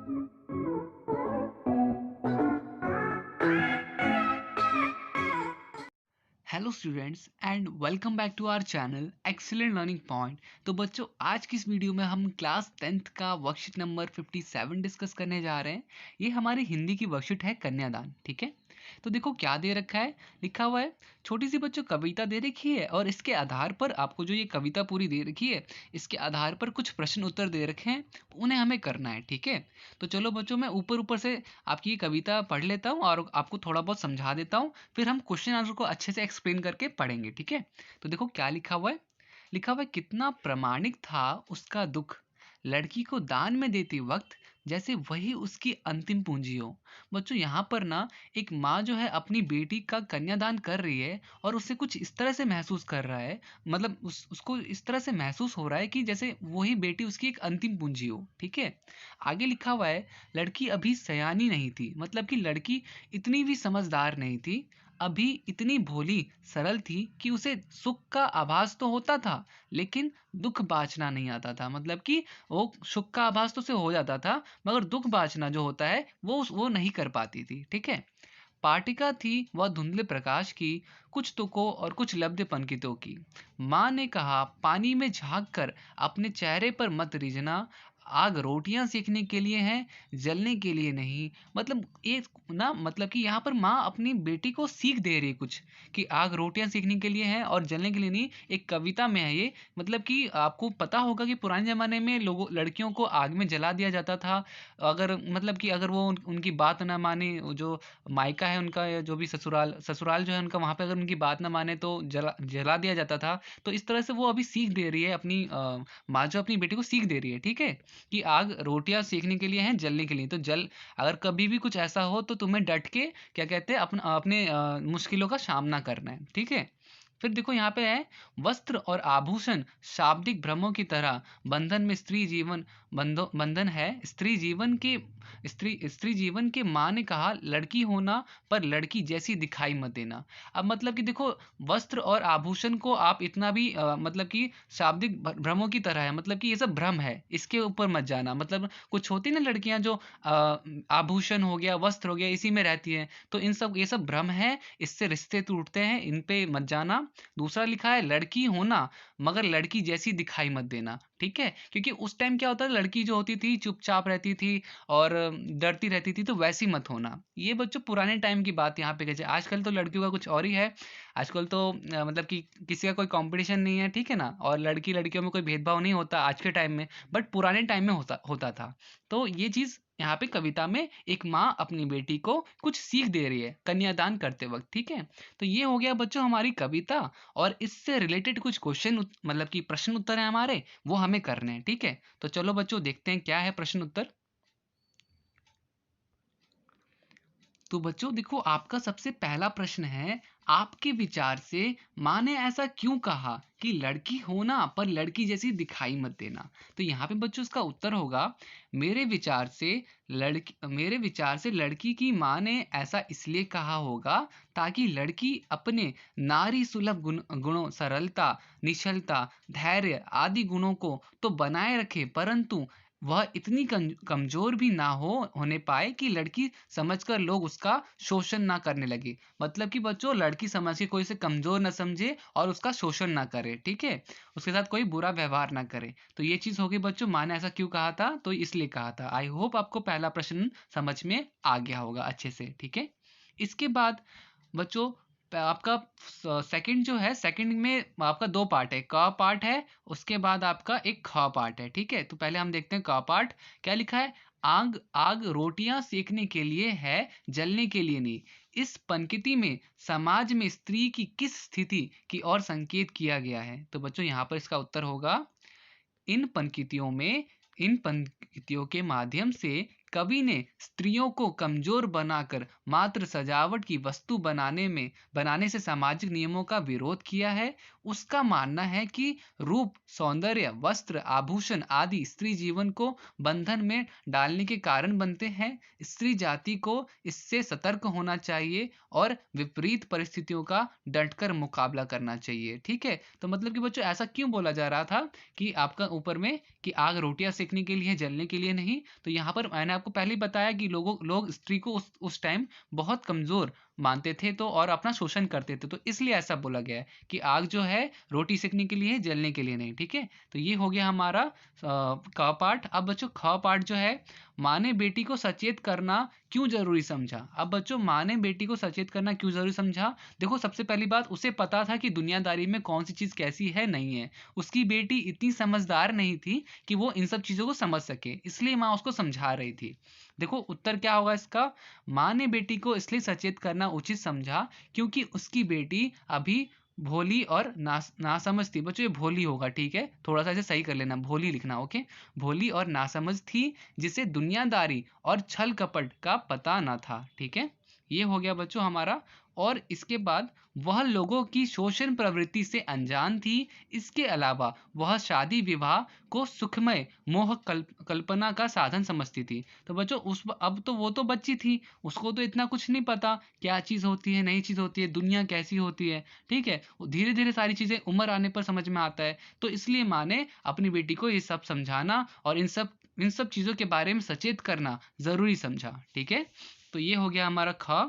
Hello students and welcome back to our channel excellent learning point. तो बच्चों, आज की इस वीडियो में हम क्लास 10th का वर्कशीट नंबर 57 डिस्कस करने जा रहे हैं। ये हमारी हिंदी की वर्कशीट है कन्यादान। ठीक है, तो देखो क्या दे रखा है। लिखा हुआ है छोटी सी बच्चों कविता दे रखी है और इसके आधार पर आपको जो ये कविता पूरी दे रखी है, इसके आधार पर कुछ प्रश्न उत्तर दे रखे हैं, उन्हें हमें करना है। ठीक है, तो चलो बच्चों, मैं ऊपर ऊपर से आपकी ये कविता पढ़ लेता हूँ और आपको थोड़ा बहुत समझा देता हूँ, फिर हम क्वेश्चन आंसर को अच्छे से एक्सप्लेन करके पढ़ेंगे। ठीक है, तो देखो क्या लिखा हुआ है। लिखा हुआ है, कितना प्रामाणिक था उसका दुख, लड़की को दान में देते वक्त जैसे वही उसकी अंतिम पूंजी हो। बच्चों, यहाँ पर ना एक माँ जो है अपनी बेटी का कन्यादान कर रही है और उससे कुछ इस तरह से महसूस कर रहा है, मतलब उसको इस तरह से महसूस हो रहा है कि जैसे वही बेटी उसकी एक अंतिम पूंजी हो। ठीक है, आगे लिखा हुआ है, लड़की अभी सयानी नहीं थी, मतलब कि लड़की इतनी भी समझदार नहीं थी, अभी इतनी भोली सरल थी कि उसे सुख का आभास तो होता था, लेकिन दुख बाँचना नहीं आता था। मतलब कि वो सुख का आभास तो उसे हो जाता था, मगर दुख बाँचना जो होता है वो नहीं कर पाती थी। ठीक है, पाटिका थी वह धुंधले प्रकाश की, कुछ तुकों और कुछ लब्ध पंकितों की। माँ ने कहा, पानी में झांक कर अपने चेहरे पर मत रीझना, आग रोटियां सेकने के लिए है, जलने के लिए नहीं। मतलब एक ना, मतलब कि यहाँ पर माँ अपनी बेटी को सीख दे रही है कुछ, कि आग रोटियां सेकने के लिए है और जलने के लिए नहीं। एक कविता में है ये। मतलब कि आपको पता होगा कि पुराने जमाने में लोगों लड़कियों को आग में जला दिया जाता था। अगर मतलब कि अगर वो उनकी बात ना माने, जो मायका है उनका, या जो भी ससुराल ससुराल जो है उनका, वहाँ पे अगर उनकी बात ना माने तो जला जला दिया जाता था। तो इस तरह से वो अभी सीख दे रही है अपनी माँ जो अपनी बेटी को सीख दे रही है। ठीक है, कि आग रोटियां सेकने के लिए है, जलने के लिए। तो जल अगर कभी भी कुछ ऐसा हो तो तुम्हें डट के क्या कहते हैं, अपने मुश्किलों का सामना करना है। ठीक है, फिर देखो यहाँ पे है, वस्त्र और आभूषण शाब्दिक भ्रमों की तरह बंधन में स्त्री जीवन बंधन है। स्त्री जीवन के माँ ने कहा, लड़की होना पर लड़की जैसी दिखाई मत देना। अब मतलब कि देखो, वस्त्र और आभूषण को आप इतना भी मतलब कि शाब्दिक भ्रमों की तरह है, मतलब कि ये सब भ्रम है, इसके ऊपर मत जाना। मतलब कुछ होती ना लड़कियां जो आभूषण हो गया, वस्त्र हो गया, इसी में रहती हैं, तो ये सब भ्रम है, इससे रिश्ते टूटते हैं, इन पे मत जाना। दूसरा लिखा है, लड़की होना मगर लड़की जैसी दिखाई मत देना। ठीक है, क्योंकि उस टाइम क्या होता है, लड़की जो होती थी चुपचाप रहती थी और डरती रहती थी, तो वैसी मत होना। ये बच्चों पुराने टाइम की बात यहाँ पे कहे। आजकल तो लड़कियों का कुछ और ही है। आजकल तो मतलब कि किसी का कोई कंपटीशन नहीं है। ठीक है ना, और लड़की लड़कियों में कोई भेदभाव नहीं होता आज के टाइम में, बट पुराने टाइम में होता होता था। तो ये चीज़ यहाँ पे कविता में एक माँ अपनी बेटी को कुछ सीख दे रही है कन्यादान करते वक्त। ठीक है, तो ये हो गया बच्चों हमारी कविता, और इससे रिलेटेड कुछ क्वेश्चन मतलब कि प्रश्न उत्तर है हमारे, वो हमें करने हैं। ठीक है, तो चलो बच्चों देखते हैं क्या है प्रश्न उत्तर। तो बच्चों देखो, आपका सबसे पहला प्रश्न है, आपके विचार से माँ ने ऐसा क्यों कहा कि लड़की होना पर लड़की जैसी दिखाई मत देना। तो यहाँ पे बच्चों इसका उत्तर होगा, मेरे विचार से लड़की की माँ ने ऐसा इसलिए कहा होगा ताकि लड़की अपने नारी सुलभ गुणों, सरलता, निश्चलता, धैर्य आदि गुणों को तो बनाए रखे, परंतु वह इतनी कमजोर भी ना होने पाए कि लड़की समझकर लोग उसका शोषण ना करने लगे। मतलब कि बच्चों, लड़की समझ के कोई उसे कमजोर ना समझे और उसका शोषण ना करे। ठीक है, उसके साथ कोई बुरा व्यवहार ना करे। तो ये चीज होगी बच्चों, माँ ने ऐसा क्यों कहा था, तो इसलिए कहा था। आई होप आपको पहला प्रश्न समझ में आ गया होगा अच्छे से। ठीक है, इसके बाद बच्चों आपका सेकंड जो है, सेकंड में आपका दो पार्ट है, क पार्ट है, उसके बाद आपका एक ख पार्ट है। ठीक है, तो पहले हम देखते हैं क पार्ट। क्या लिखा है, आग आग रोटियां सेकने के लिए है, जलने के लिए नहीं। इस पंक्ति में समाज में स्त्री की किस स्थिति की ओर संकेत किया गया है। तो बच्चों यहाँ पर इसका उत्तर होगा, इन पंक्तियों में इन पंक्तियों के माध्यम से कवि ने स्त्रियों को कमजोर बनाकर मात्र सजावट की वस्तु बनाने से सामाजिक नियमों का विरोध किया है। उसका मानना है कि रूप, सौंदर्य, वस्त्र, आभूषण आदि स्त्री जीवन को बंधन में डालने के कारण बनते हैं। स्त्री जाति को इससे सतर्क होना चाहिए और विपरीत परिस्थितियों का डटकर मुकाबला करना चाहिए। ठीक है, तो मतलब कि बच्चों ऐसा क्यों बोला जा रहा था कि आपका ऊपर में कि आग रोटियां सेकने के लिए, जलने के लिए नहीं। तो यहाँ पर मैंने आपको पहले ही बताया कि लोग स्त्री को उस टाइम बहुत कमजोर मानते थे, तो और अपना शोषण करते थे, तो इसलिए ऐसा बोला गया है कि आग जो है रोटी सेकने के लिए है, जलने के लिए नहीं। ठीक है, तो ये हो गया हमारा क पार्ट। अब बच्चों ख पार्ट जो है, माँ ने बेटी को सचेत करना क्यों जरूरी समझा। अब बच्चों माँ ने बेटी को सचेत करना क्यों जरूरी समझा। देखो सबसे पहली बात, उसे पता था कि दुनियादारी में कौन सी चीज कैसी है नहीं है। उसकी बेटी इतनी समझदार नहीं थी कि वो इन सब चीजों को समझ सके, इसलिए माँ उसको समझा रही थी। देखो उत्तर क्या होगा इसका, माँ ने बेटी को इसलिए सचेत करना उचित समझा क्योंकि उसकी बेटी अभी भोली और नासमझ थी। बच्चों ये भोली होगा, ठीक है, थोड़ा सा इसे सही कर लेना, भोली लिखना, ओके। भोली और नासमझ थी, जिसे दुनियादारी और छल कपट का पता न था। ठीक है, ये हो गया बच्चों हमारा। और इसके बाद वह लोगों की शोषण प्रवृत्ति से अनजान थी। इसके अलावा वह शादी विवाह को सुखमय मोह कल्पना का साधन समझती थी। तो बच्चों उस अब तो वो तो बच्ची थी, उसको तो इतना कुछ नहीं पता क्या चीज़ होती है, नई चीज़ होती है, दुनिया कैसी होती है। ठीक है, धीरे धीरे सारी चीज़ें उम्र आने पर समझ में आता है, तो इसलिए माँ ने अपनी बेटी को ये सब समझाना और इन सब चीज़ों के बारे में सचेत करना ज़रूरी समझा। ठीक है, तो ये हो गया हमारा ख।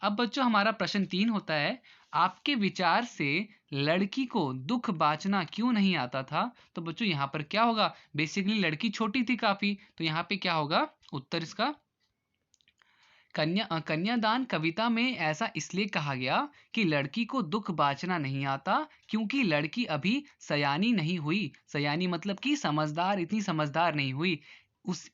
अब बच्चों हमारा प्रश्न 3 होता है, आपके विचार से लड़की को दुख बांचना क्यों नहीं आता था। तो बच्चों यहाँ पर क्या होगा, बेसिकली लड़की छोटी थी काफी, तो यहाँ पे क्या होगा उत्तर इसका, कन्यादान कविता में ऐसा इसलिए कहा गया कि लड़की को दुख बांचना नहीं आता क्योंकि लड़की अभी सयानी नहीं हुई। सयानी मतलब कि समझदार, इतनी समझदार नहीं हुई।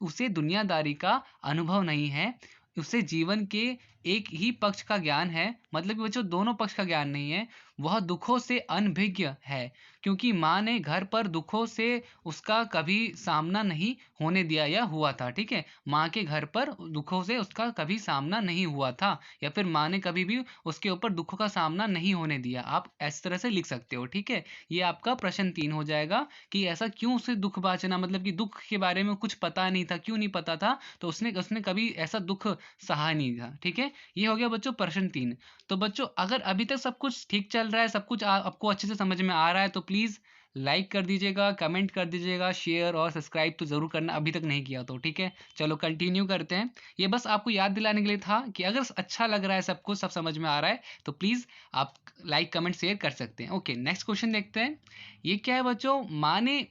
उसे दुनियादारी का अनुभव नहीं है, उसे जीवन के एक ही पक्ष का ज्ञान है, मतलब कि बच्चों दोनों पक्ष का ज्ञान नहीं है। वह दुखों से अनभिज्ञ है क्योंकि माँ ने घर पर दुखों से उसका कभी सामना नहीं होने दिया या हुआ था। ठीक है, माँ के घर पर दुखों से उसका कभी सामना नहीं हुआ था, या फिर माँ ने कभी भी उसके ऊपर दुखों का सामना नहीं होने दिया। आप इस तरह से लिख सकते हो। ठीक है, ये आपका प्रश्न 3 हो जाएगा कि ऐसा क्यों उसे दुख बांचना, मतलब कि दुख के बारे में कुछ पता नहीं था, क्यों नहीं पता था, तो उसने उसने कभी ऐसा दुख सहा नहीं था। ठीक है, ये हो गया बच्चों प्रश्न 3। तो बच्चों अगर अभी तक सब कुछ ठीक चल रहा है, सब कुछ आपको अच्छे से समझ में आ रहा है, तो प्लीज़ लाइक कर दीजिएगा, कमेंट कर दीजिएगा, शेयर और सब्सक्राइब तो ज़रूर करना, अभी तक नहीं किया तो। ठीक है, चलो कंटिन्यू करते हैं। ये बस आपको याद दिलाने के लिए था कि अगर अच्छा लग रहा है, सब कुछ सब समझ में आ रहा है, तो प्लीज़ आप लाइक कमेंट शेयर कर सकते हैं। ओके, नेक्स्ट क्वेश्चन देखते हैं। ये क्या है बच्चों, माँ ने,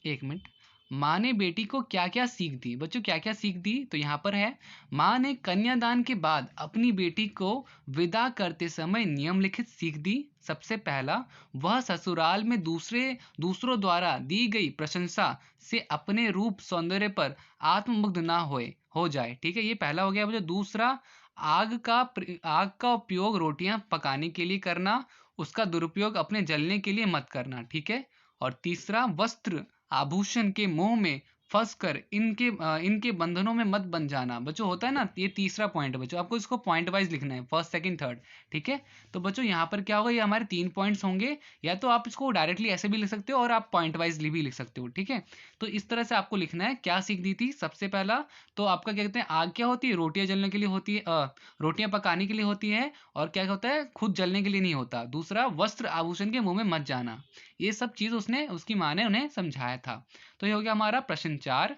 एक मिनट, माँ ने बेटी को क्या क्या सीख दी। बच्चों क्या क्या सीख दी, तो यहाँ पर है, माँ ने कन्यादान के बाद अपनी बेटी को विदा करते समय निम्नलिखित सीख दी। सबसे पहला, वह ससुराल में दूसरों द्वारा दी गई प्रशंसा से अपने रूप सौंदर्य पर आत्ममुग्ध ना हो जाए। ठीक है, ये पहला हो गया बच्चों। दूसरा, आग का उपयोग रोटियां पकाने के लिए करना, उसका दुरुपयोग अपने जलने के लिए मत करना। ठीक है, और तीसरा, वस्त्र आभूषण के मोह में फंसकर इनके बंधनों में मत बन जाना। बच्चों होता है ना, ये तीसरा पॉइंट है बच्चों, आपको इसको पॉइंट वाइज लिखना है, फर्स्ट सेकंड थर्ड। ठीक है, तो बच्चों यहाँ पर क्या होगा, ये हमारे 3 पॉइंट्स होंगे, या तो आप इसको डायरेक्टली ऐसे भी लिख सकते हो और आप पॉइंट वाइज भी लिख सकते हो। ठीक है, तो इस तरह से आपको लिखना है क्या सीख दी थी। सबसे पहला तो आपका क्या कहते हैं, आग क्या होती है, रोटियां जलने के लिए होती है, रोटियां पकाने के लिए होती है, और क्या होता है, खुद जलने के लिए नहीं होता। दूसरा, वस्त्र आभूषण के मुंह में मत जाना। ये सब चीज उसकी माँ ने उन्हें समझाया था। तो ये हो गया हमारा प्रश्न 4।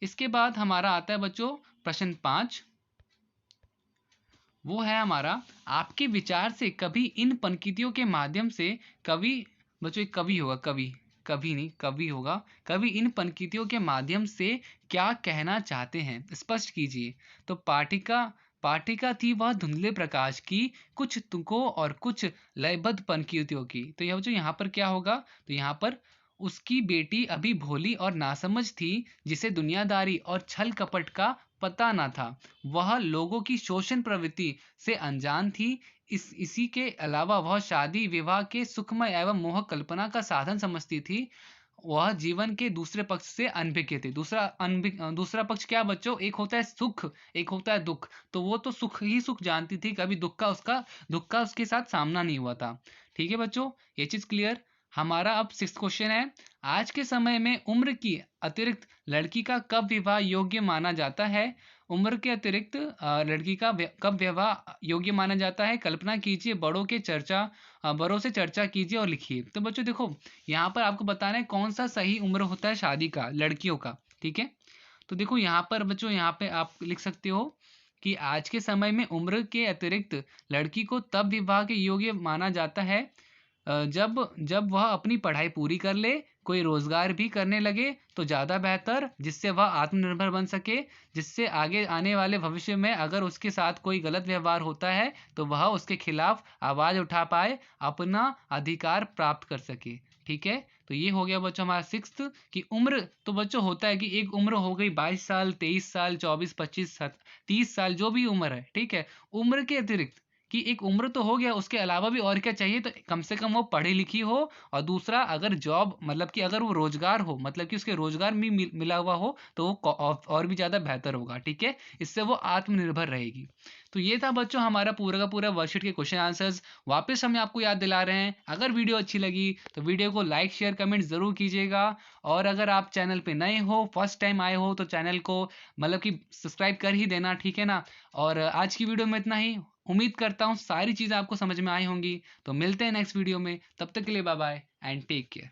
इसके बाद हमारा आता है बच्चों प्रश्न 5। वो है हमारा, आपके विचार से कभी इन पंक्तियों के माध्यम से कवि, बच्चों एक कवि होगा, कवि, कभी नहीं कवि होगा, कवि इन पंक्तियों के माध्यम से क्या कहना चाहते हैं, स्पष्ट कीजिए। तो पाठिका पाठिका थी वह धुंधले प्रकाश की, कुछ तुकों और कुछ लयबद्ध पंक्तियों की। तो यह बच्चों यहाँ पर क्या होगा, तो यहाँ पर उसकी बेटी अभी भोली और नासमझ थी, जिसे दुनियादारी और छल कपट का पता न था। वह लोगों की शोषण प्रवृत्ति से अनजान थी। इसी के अलावा वह शादी विवाह के सुखमय एवं मोहक कल्पना का साधन समझती थी। वह जीवन के दूसरे पक्ष से अनभिज्ञ थे। दूसरा पक्ष क्या बच्चों, एक होता है सुख, एक होता है दुख। तो वो तो सुख ही सुख जानती थी, कभी दुख का उसके साथ सामना नहीं हुआ था। ठीक है बच्चों, ये चीज क्लियर। हमारा अब 6th क्वेश्चन है, आज के समय में उम्र की अतिरिक्त लड़की का कब विवाह योग्य माना जाता है। उम्र के अतिरिक्त लड़की का कब विवाह योग्य माना जाता है, कल्पना कीजिए, बड़ों से चर्चा कीजिए और लिखिए। तो बच्चों देखो, यहाँ पर आपको बताना है कौन सा सही उम्र होता है शादी का, लड़कियों का। ठीक है, तो देखो यहाँ पर बच्चों, यहाँ पे आप लिख सकते हो कि आज के समय में उम्र के अतिरिक्त लड़की को तब विवाह के योग्य माना जाता है जब जब वह अपनी पढ़ाई पूरी कर ले, कोई रोजगार भी करने लगे तो ज़्यादा बेहतर, जिससे वह आत्मनिर्भर बन सके, जिससे आगे आने वाले भविष्य में अगर उसके साथ कोई गलत व्यवहार होता है तो वह उसके खिलाफ आवाज़ उठा पाए, अपना अधिकार प्राप्त कर सके। ठीक है, तो ये हो गया बच्चों हमारा सिक्स्थ कि उम्र। तो बच्चों होता है कि एक उम्र हो गई 22 साल, 23 साल, 24, 25, 30 साल, जो भी उम्र है, ठीक है। उम्र के अतिरिक्त कि एक उम्र तो हो गया, उसके अलावा भी और क्या चाहिए, तो कम से कम वो पढ़ी लिखी हो, और दूसरा अगर जॉब मतलब कि अगर वो रोजगार हो, मतलब कि उसके रोजगार में मिला हुआ हो, तो वो और भी ज़्यादा बेहतर होगा। ठीक है, इससे वो आत्मनिर्भर रहेगी। तो ये था बच्चों हमारा पूरा का पूरा वर्कशीट के क्वेश्चन आंसर्स। वापस हम आपको याद दिला रहे हैं, अगर वीडियो अच्छी लगी तो वीडियो को लाइक शेयर कमेंट ज़रूर कीजिएगा। और अगर आप चैनल पे नए हो, फर्स्ट टाइम आए हो, तो चैनल को मतलब कि सब्सक्राइब कर ही देना, ठीक है ना। और आज की वीडियो में इतना ही। उम्मीद करता हूँ सारी चीज़ें आपको समझ में आई होंगी। तो मिलते हैं नेक्स्ट वीडियो में, तब तक के लिए bye bye and take care.